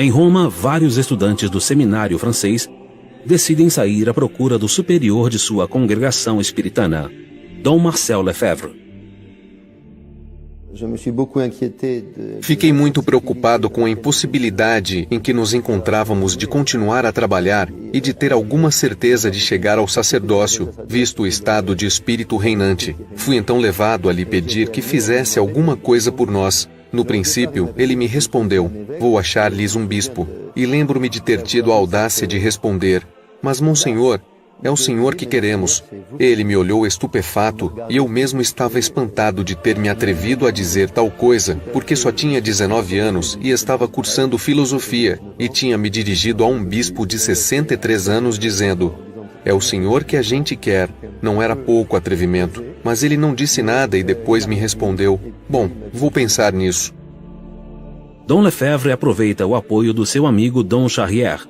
Em Roma, vários estudantes do seminário francês decidem sair à procura do superior de sua congregação espiritana, Dom Marcel Lefebvre. Fiquei muito preocupado com a impossibilidade em que nos encontrávamos de continuar a trabalhar e de ter alguma certeza de chegar ao sacerdócio, visto o estado de espírito reinante. Fui então levado a lhe pedir que fizesse alguma coisa por nós. No princípio, ele me respondeu: vou achar-lhes um bispo. E lembro-me de ter tido a audácia de responder: mas, monsenhor, é o senhor que queremos. Ele me olhou estupefato e eu mesmo estava espantado de ter me atrevido a dizer tal coisa, porque só tinha 19 anos e estava cursando filosofia, e tinha me dirigido a um bispo de 63 anos dizendo: é o senhor que a gente quer. Não era pouco atrevimento, mas ele não disse nada e depois me respondeu: bom, vou pensar nisso. Dom Lefebvre aproveita o apoio do seu amigo Dom Charrier,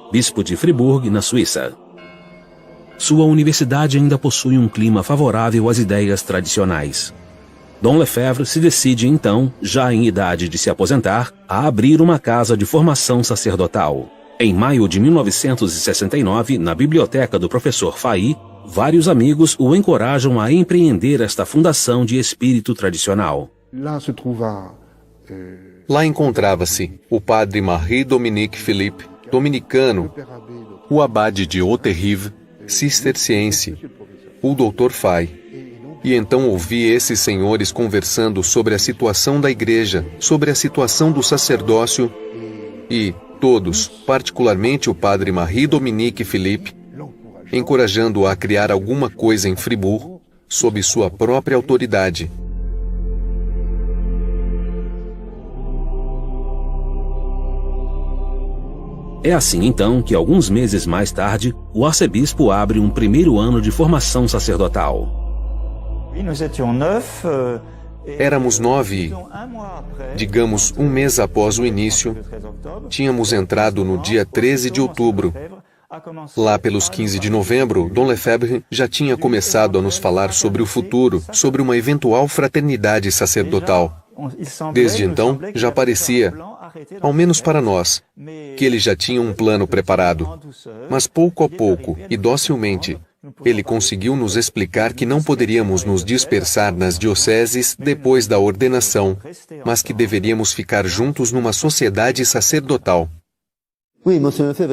bispo de Fribourg, na Suíça. Sua universidade ainda possui um clima favorável às ideias tradicionais. Dom Lefebvre se decide então, já em idade de se aposentar, a abrir uma casa de formação sacerdotal. Em maio de 1969, na biblioteca do professor Fahy, vários amigos o encorajam a empreender esta fundação de espírito tradicional. Lá encontrava-se o padre Marie-Dominique Philippe, dominicano, o abade de Haute-Rive, cisterciense, o Dr. Fahy. E então ouvi esses senhores conversando sobre a situação da igreja, sobre a situação do sacerdócio, e todos, particularmente o padre Marie-Dominique Philippe, encorajando-o a criar alguma coisa em Fribourg, sob sua própria autoridade. É assim então que alguns meses mais tarde, o arcebispo abre um primeiro ano de formação sacerdotal. Éramos 9, digamos, um mês após o início, tínhamos entrado no dia 13 de outubro. Lá pelos 15 de novembro, Dom Lefebvre já tinha começado a nos falar sobre o futuro, sobre uma eventual fraternidade sacerdotal. Desde então, já parecia, ao menos para nós, que ele já tinha um plano preparado. Mas pouco a pouco, e docilmente, ele conseguiu nos explicar que não poderíamos nos dispersar nas dioceses depois da ordenação, mas que deveríamos ficar juntos numa sociedade sacerdotal.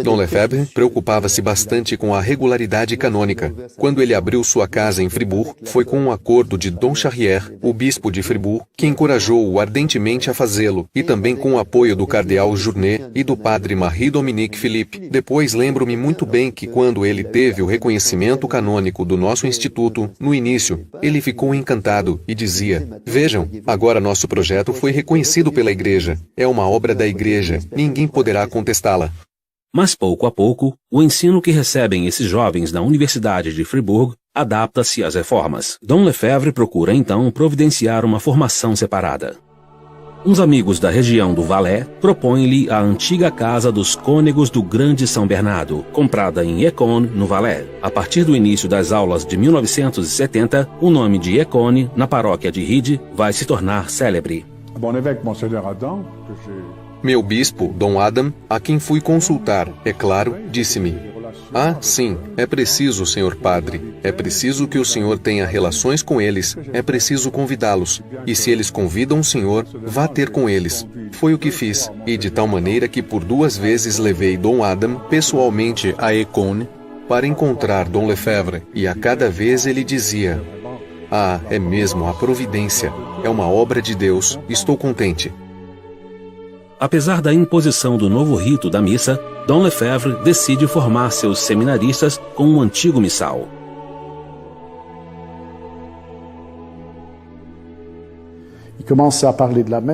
Dom Lefebvre preocupava-se bastante com a regularidade canônica. Quando ele abriu sua casa em Fribourg, foi com um acordo de Dom Charrier, o bispo de Fribourg, que encorajou-o ardentemente a fazê-lo, e também com o apoio do cardeal Journet e do padre Marie-Dominique Philippe. Depois lembro-me muito bem que quando ele teve o reconhecimento canônico do nosso instituto, no início, ele ficou encantado e dizia: vejam, agora nosso projeto foi reconhecido pela igreja. É uma obra da igreja, ninguém poderá contestá-la. Mas pouco a pouco, o ensino que recebem esses jovens na Universidade de Fribourg adapta-se às reformas. Dom Lefebvre procura então providenciar uma formação separada. Uns amigos da região do Valais propõem-lhe a antiga casa dos cônegos do Grande São Bernardo, comprada em Écône, no Valais. A partir do início das aulas de 1970, o nome de Écône, na paróquia de Ride, vai se tornar célebre. Meu bispo, Dom Adam, a quem fui consultar, é claro, disse-me: ah, sim, é preciso, senhor padre, é preciso que o senhor tenha relações com eles, é preciso convidá-los, e se eles convidam o senhor, vá ter com eles. Foi o que fiz, e de tal maneira que por 2 vezes levei Dom Adam pessoalmente a Écône para encontrar Dom Lefebvre, e a cada vez ele dizia: ah, é mesmo a providência, é uma obra de Deus, estou contente. Apesar da imposição do novo rito da missa, Dom Lefebvre decide formar seus seminaristas com um antigo missal.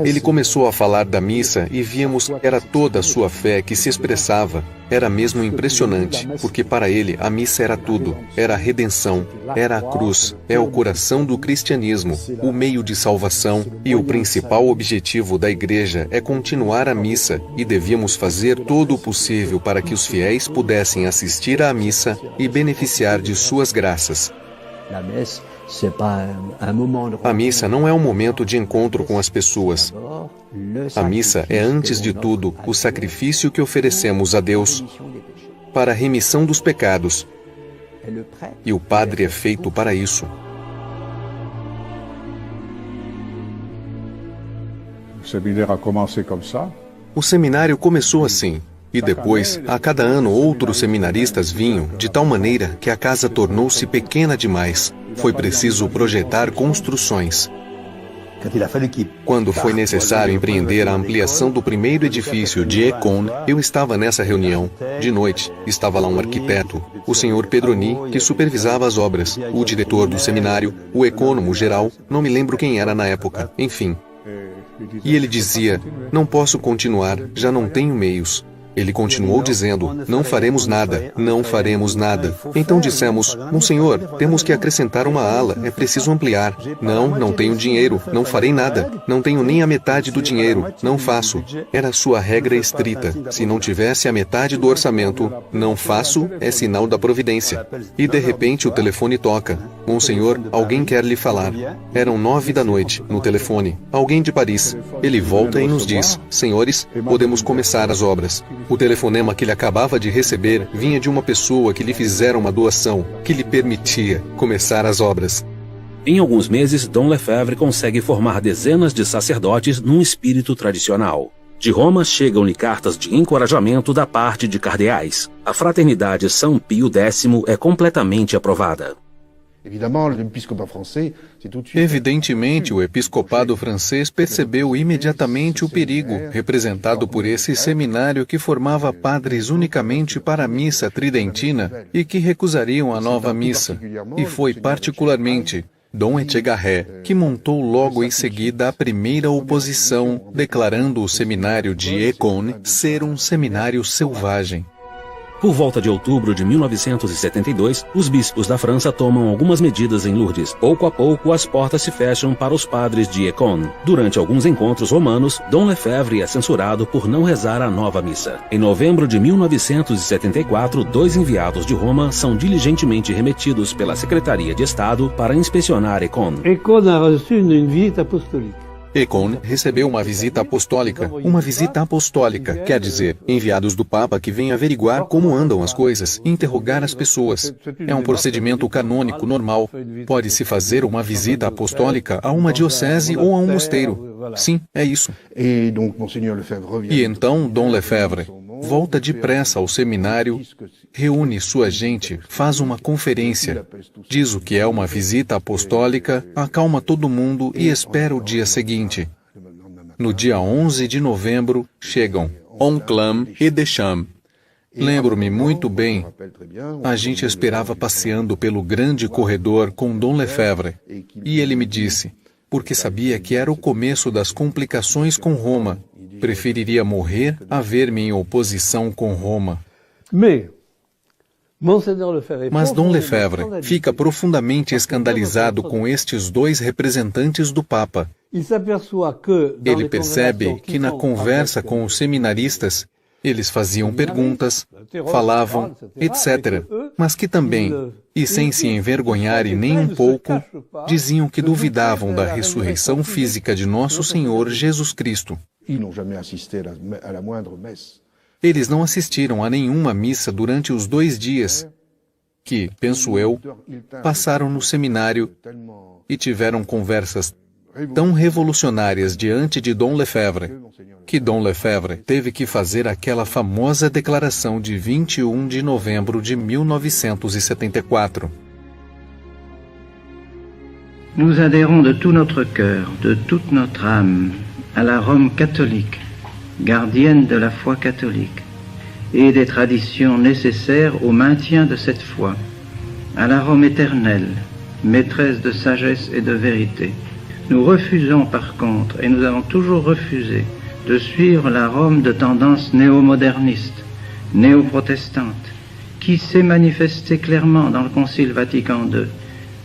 Ele começou a falar da missa e víamos que era toda a sua fé que se expressava. Era mesmo impressionante, porque para ele a missa era tudo. Era a redenção, era a cruz, é o coração do cristianismo, o meio de salvação, e o principal objetivo da igreja é continuar a missa, e devíamos fazer todo o possível para que os fiéis pudessem assistir à missa e beneficiar de suas graças. A missa não é um momento de encontro com as pessoas. A missa é, antes de tudo, o sacrifício que oferecemos a Deus para a remissão dos pecados. E o padre é feito para isso. O seminário começou assim. E depois, a cada ano, outros seminaristas vinham, de tal maneira que a casa tornou-se pequena demais. Foi preciso projetar construções. Quando foi necessário empreender a ampliação do primeiro edifício de Écône, eu estava nessa reunião. De noite, estava lá um arquiteto, o senhor Pedroni, que supervisava as obras, o diretor do seminário, o ecônomo geral, não me lembro quem era na época, enfim. E ele dizia: não posso continuar, já não tenho meios. Ele continuou dizendo: não faremos nada, não faremos nada. Então dissemos: Monsenhor, temos que acrescentar uma ala, é preciso ampliar. Não tenho dinheiro, não farei nada. Não tenho nem a metade do dinheiro, não faço. Era a sua regra estrita. Se não tivesse a metade do orçamento, não faço, é sinal da providência. E de repente o telefone toca. Monsenhor, alguém quer lhe falar. Eram 9 da noite, no telefone. Alguém de Paris. Ele volta e nos diz: senhores, podemos começar as obras. O telefonema que ele acabava de receber vinha de uma pessoa que lhe fizera uma doação, que lhe permitia começar as obras. Em alguns meses, Dom Lefebvre consegue formar dezenas de sacerdotes num espírito tradicional. De Roma chegam-lhe cartas de encorajamento da parte de cardeais. A fraternidade São Pio X é completamente aprovada. Evidentemente, o episcopado francês percebeu imediatamente o perigo representado por esse seminário que formava padres unicamente para a missa tridentina e que recusariam a nova missa. E foi particularmente Dom Etchegaray que montou logo em seguida a primeira oposição, declarando o seminário de Écône ser um seminário selvagem. Por volta de outubro de 1972, os bispos da França tomam algumas medidas em Lourdes. Pouco a pouco, as portas se fecham para os padres de Écône. Durante alguns encontros romanos, Dom Lefebvre é censurado por não rezar a nova missa. Em novembro de 1974, 2 enviados de Roma são diligentemente remetidos pela Secretaria de Estado para inspecionar Écône. Écône a reçu une visite apostolique. Écône recebeu uma visita apostólica. Uma visita apostólica, quer dizer, enviados do Papa que vêm averiguar como andam as coisas e interrogar as pessoas. É um procedimento canônico normal. Pode-se fazer uma visita apostólica a uma diocese ou a um mosteiro. Sim, é isso. E então Dom Lefebvre volta depressa ao seminário, reúne sua gente, faz uma conferência, diz o que é uma visita apostólica, acalma todo mundo e espera o dia seguinte. No dia 11 de novembro, chegam Onclame e Deschamps. Lembro-me muito bem, a gente esperava passeando pelo grande corredor com Dom Lefebvre, e ele me disse, porque sabia que era o começo das complicações com Roma, preferiria morrer a ver-me em oposição com Roma. Mas Dom Lefebvre fica profundamente escandalizado com estes 2 representantes do Papa. Ele percebe que na conversa com os seminaristas, eles faziam perguntas, falavam, etc., mas que também, e sem se envergonharem nem um pouco, diziam que duvidavam da ressurreição física de Nosso Senhor Jesus Cristo. Eles não assistiram a nenhuma missa durante os 2 dias que, penso eu, passaram no seminário e tiveram conversas tão revolucionárias diante de Dom Lefebvre, que Dom Lefebvre teve que fazer aquela famosa declaração de 21 de novembro de 1974. Nous adhérons de tout notre cœur, de toute notre âme, à la Rome catholique, gardienne de la foi catholique, et des traditions nécessaires au maintien de cette foi, à la Rome éternelle, maîtresse de sagesse et de vérité. Nous refusons par contre, et nous avons toujours refusé, de suivre la Rome de tendance néo-moderniste, néo-protestante, qui s'est manifestée clairement dans le Concile Vatican II,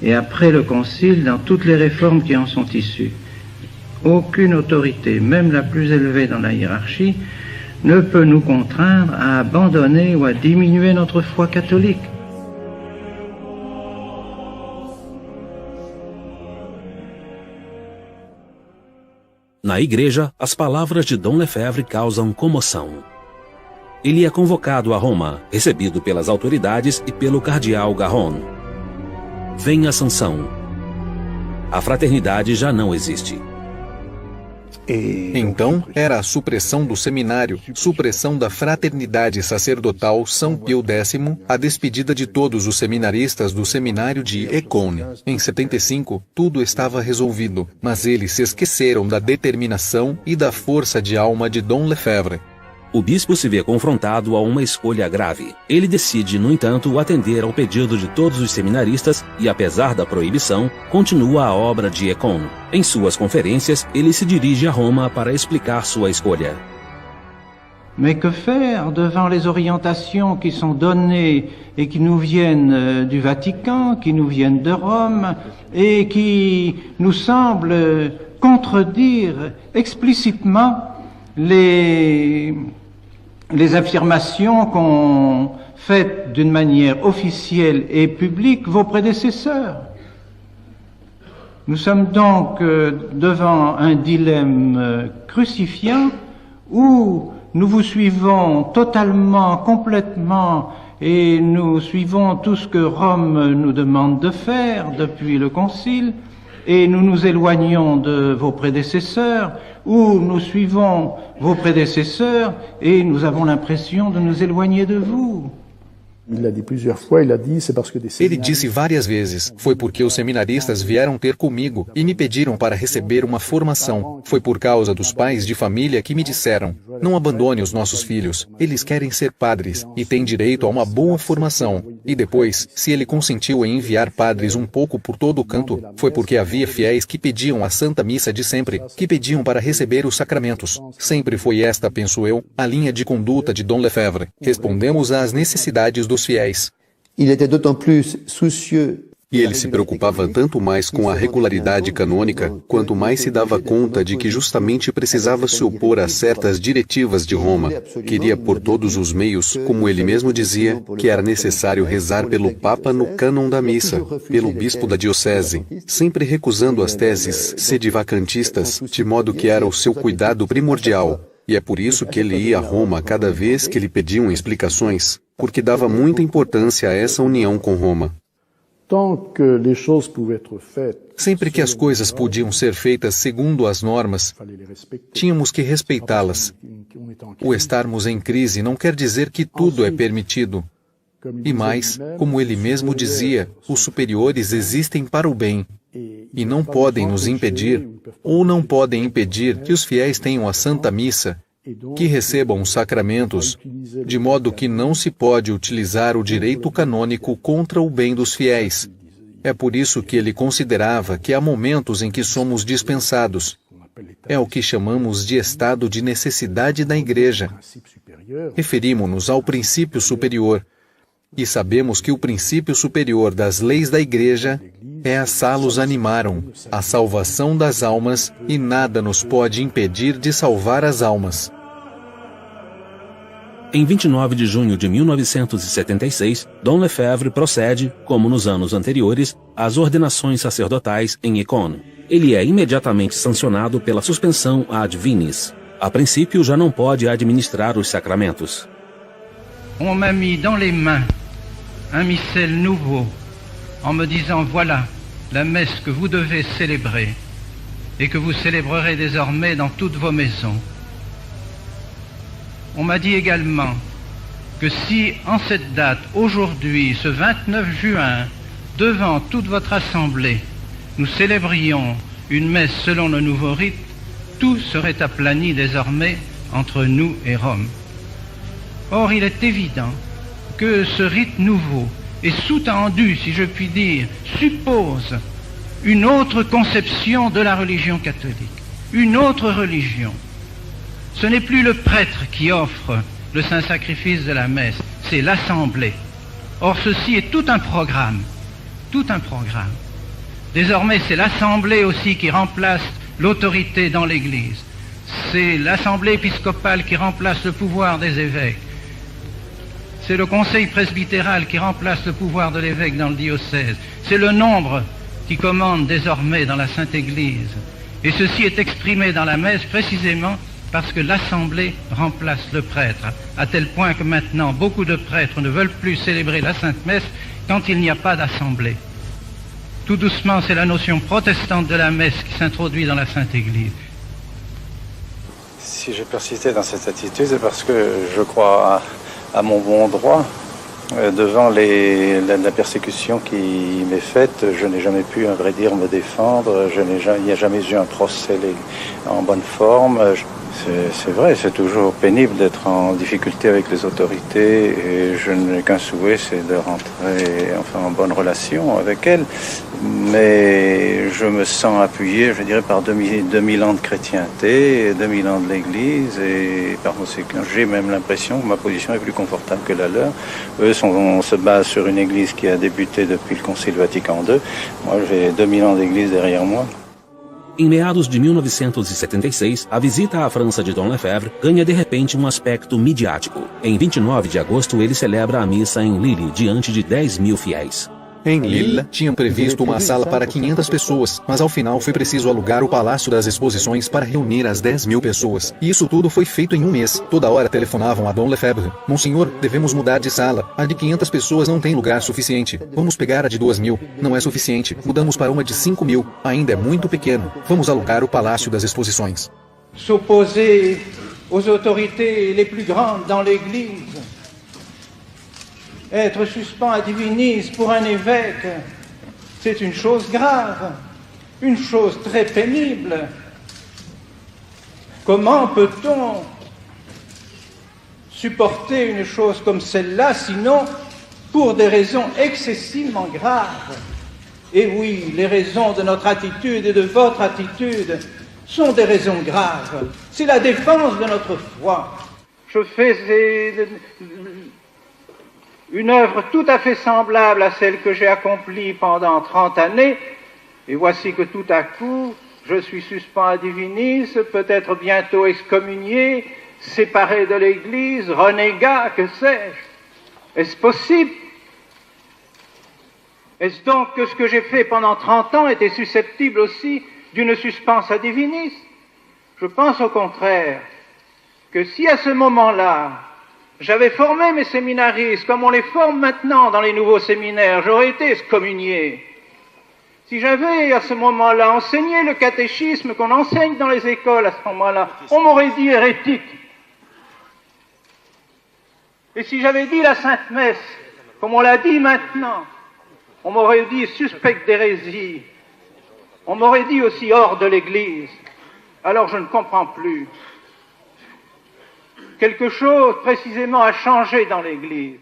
et après le Concile dans toutes les réformes qui en sont issues. Aucune autorité, même la plus élevée dans la hiérarchie, ne peut nous contraindre à abandonner ou à diminuer notre foi catholique. Na igreja, as palavras de Dom Lefebvre causam comoção. Ele é convocado a Roma, recebido pelas autoridades e pelo cardeal Garron. Vem a sanção. A fraternidade já não existe. Então, era a supressão do seminário, supressão da fraternidade sacerdotal São Pio X, a despedida de todos os seminaristas do seminário de Écône. Em 75, tudo estava resolvido, mas eles se esqueceram da determinação e da força de alma de Dom Lefebvre. O bispo se vê confrontado a uma escolha grave. Ele decide, no entanto, atender ao pedido de todos os seminaristas e, apesar da proibição, continua a obra de Écône. Em suas conferências, ele se dirige a Roma para explicar sua escolha. Mais que faire devant les orientations qui sont données et qui nous viennent du Vatican, qui nous viennent de Rome et qui nous semblent contredire explicitement les affirmations qu'ont faites d'une manière officielle et publique vos prédécesseurs. Nous sommes donc devant un dilemme crucifiant où nous vous suivons totalement, complètement, et nous suivons tout ce que Rome nous demande de faire depuis le Concile, et nous nous éloignons de vos prédécesseurs, ou nous suivons vos prédécesseurs et nous avons l'impression de nous éloigner de vous. Ele disse várias vezes, foi porque os seminaristas vieram ter comigo e me pediram para receber uma formação. Foi por causa dos pais de família que me disseram, não abandone os nossos filhos, eles querem ser padres e têm direito a uma boa formação. E depois, se ele consentiu em enviar padres um pouco por todo o canto, foi porque havia fiéis que pediam a Santa Missa de sempre, que pediam para receber os sacramentos. Sempre foi esta, penso eu, a linha de conduta de Dom Lefebvre. Respondemos às necessidades dos fiéis. E ele se preocupava tanto mais com a regularidade canônica, quanto mais se dava conta de que justamente precisava se opor a certas diretivas de Roma. Queria por todos os meios, como ele mesmo dizia, que era necessário rezar pelo Papa no cânon da missa, pelo bispo da diocese, sempre recusando as teses sedivacantistas, de modo que era o seu cuidado primordial. E é por isso que ele ia a Roma cada vez que lhe pediam explicações, porque dava muita importância a essa união com Roma. Sempre que as coisas podiam ser feitas segundo as normas, tínhamos que respeitá-las. O estarmos em crise não quer dizer que tudo é permitido. E mais, como ele mesmo dizia, os superiores existem para o bem e não podem nos impedir, ou não podem impedir que os fiéis tenham a Santa Missa, que recebam os sacramentos, de modo que não se pode utilizar o direito canônico contra o bem dos fiéis. É por isso que ele considerava que há momentos em que somos dispensados. É o que chamamos de estado de necessidade da Igreja. Referimos-nos ao princípio superior, e sabemos que o princípio superior das leis da Igreja é a salus animarum, a salvação das almas, e nada nos pode impedir de salvar as almas. Em 29 de junho de 1976, Dom Lefebvre procede, como nos anos anteriores, às ordenações sacerdotais em Écône. Ele é imediatamente sancionado pela suspensão ad vinis. A princípio, já não pode administrar os sacramentos. On m'a mis dans les mains un missel nouveau, en me disant, voilà, la messe que vous devez célébrer, et que vous célébrerez désormais dans toutes vos maisons. On m'a dit également que si, en cette date, aujourd'hui, ce 29 juin, devant toute votre assemblée, nous célébrions une messe selon le nouveau rite, tout serait aplani désormais entre nous et Rome. Or, il est évident que ce rite nouveau est sous-tendu, si je puis dire, suppose une autre conception de la religion catholique, une autre religion. Ce n'est plus le prêtre qui offre le saint sacrifice de la messe, c'est l'assemblée. Or, ceci est tout un programme, tout un programme. Désormais, c'est l'assemblée aussi qui remplace l'autorité dans l'Église. C'est l'assemblée épiscopale qui remplace le pouvoir des évêques. C'est le conseil presbytéral qui remplace le pouvoir de l'évêque dans le diocèse. C'est le nombre qui commande désormais dans la Sainte Église. Et ceci est exprimé dans la messe précisément parce que l'Assemblée remplace le prêtre, à tel point que maintenant beaucoup de prêtres ne veulent plus célébrer la Sainte Messe quand il n'y a pas d'Assemblée. Tout doucement, c'est la notion protestante de la messe qui s'introduit dans la Sainte Église. Si j'ai persisté dans cette attitude, c'est parce que je crois à mon bon droit. Devant la persécution qui m'est faite, je n'ai jamais pu, à vrai dire, me défendre. Il n'y a jamais eu un procès en bonne forme. C'est vrai, c'est toujours pénible d'être en difficulté avec les autorités et je n'ai qu'un souhait, c'est de rentrer en bonne relation avec elles. Mais je me sens appuyé, je dirais, par 2000 ans de chrétienté, 2000 ans de l'Église et par conséquent, j'ai même l'impression que ma position est plus confortable que la leur. Eux se basent sur une Église qui a débuté depuis le Concile Vatican II. Moi, j'ai 2000 ans d'Église derrière moi. Em meados de 1976, a visita à França de Dom Lefebvre ganha de repente um aspecto midiático. Em 29 de agosto, ele celebra a missa em Lille, diante de 10.000 fiéis. Em Lille, tinham previsto uma sala para 500 pessoas, mas ao final foi preciso alugar o Palácio das Exposições para reunir as 10.000 pessoas. E isso tudo foi feito em um mês. Toda hora telefonavam a Dom Lefebvre. Monsenhor, devemos mudar de sala. A de 500 pessoas não tem lugar suficiente. Vamos pegar a de 2.000. Não é suficiente. Mudamos para uma de 5.000. Ainda é muito pequeno. Vamos alugar o Palácio das Exposições. S'opposer aux autorités les plus grandes dans l'Église, être suspens à divinis pour un évêque, c'est une chose grave, une chose très pénible. Comment peut-on supporter une chose comme celle-là, sinon pour des raisons excessivement graves? Et oui, les raisons de notre attitude et de votre attitude sont des raisons graves. C'est la défense de notre foi. Je fais une œuvre tout à fait semblable à celle que j'ai accomplie pendant 30 années, et voici que tout à coup, je suis suspens à divinis, peut-être bientôt excommunié, séparé de l'Église, renégat, que sais-je? Est-ce possible? Est-ce donc que ce que j'ai fait pendant 30 ans était susceptible aussi d'une suspense à divinis? Je pense au contraire que si à ce moment-là, j'avais formé mes séminaristes comme on les forme maintenant dans les nouveaux séminaires, j'aurais été excommunié. Si j'avais à ce moment-là enseigné le catéchisme qu'on enseigne dans les écoles à ce moment-là, on m'aurait dit hérétique. Et si j'avais dit la Sainte Messe, comme on l'a dit maintenant, on m'aurait dit suspect d'hérésie. On m'aurait dit aussi hors de l'Église. Alors je ne comprends plus. Quelque chose précisément a changé dans l'Église.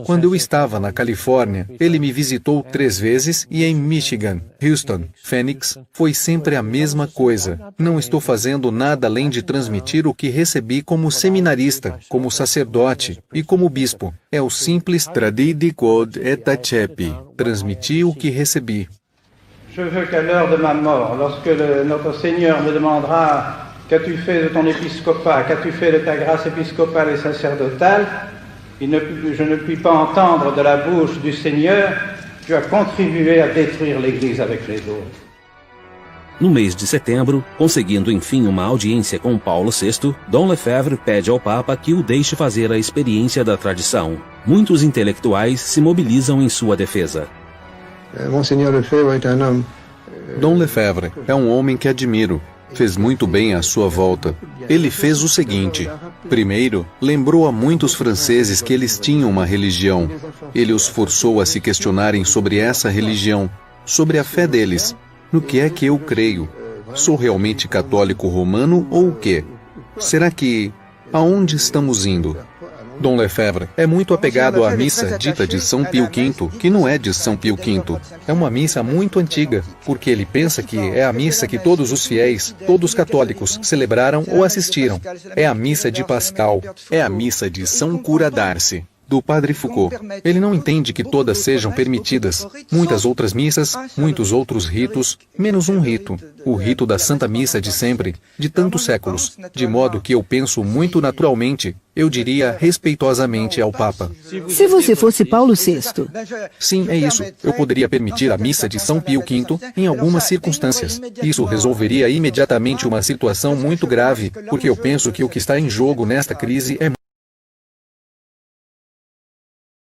Quando eu estava na Califórnia, ele me visitou 3 vezes e em Michigan, Houston, Phoenix, foi sempre a mesma coisa. Não estou fazendo nada além de transmitir o que recebi como seminarista, como sacerdote e como bispo. É o simples tradidi quod et accepi. Transmiti o que recebi. Je veux qu'à l'heure de ma mort, lorsque notre Seigneur me demandera qu'as-tu fait de ton épiscopat, qu'as-tu fait de ta grâce épiscopale et sacerdotale, je ne puis pas entendre de la bouche du Seigneur, tu as contribué à détruire l'Église avec les autres. No mês de setembro, conseguindo enfim uma audiência com Paulo VI, Dom Lefebvre pede ao Papa que o deixe fazer a experiência da tradição. Muitos intelectuais se mobilizam em sua defesa. Dom Lefebvre é um homem que admiro. Fez muito bem à sua volta. Ele fez o seguinte: primeiro, lembrou a muitos franceses que eles tinham uma religião. Ele os forçou a se questionarem sobre essa religião, sobre a fé deles. No que é que eu creio? Sou realmente católico romano ou o quê? Será que... aonde estamos indo? Dom Lefebvre é muito apegado à missa dita de São Pio V, que não é de São Pio V. É uma missa muito antiga, porque ele pensa que é a missa que todos os fiéis, todos católicos, celebraram ou assistiram. É a missa de Pascal, é a missa de São Cura d'Arce. do Padre Foucault. Ele não entende que todas sejam permitidas. Muitas outras missas, muitos outros ritos, menos um rito. O rito da Santa Missa de sempre, de tantos séculos. De modo que eu penso muito naturalmente, eu diria respeitosamente ao Papa. Se você fosse Paulo VI, Sim, é isso. Eu poderia permitir a missa de São Pio V em algumas circunstâncias. Isso resolveria imediatamente uma situação muito grave, porque eu penso que o que está em jogo nesta crise é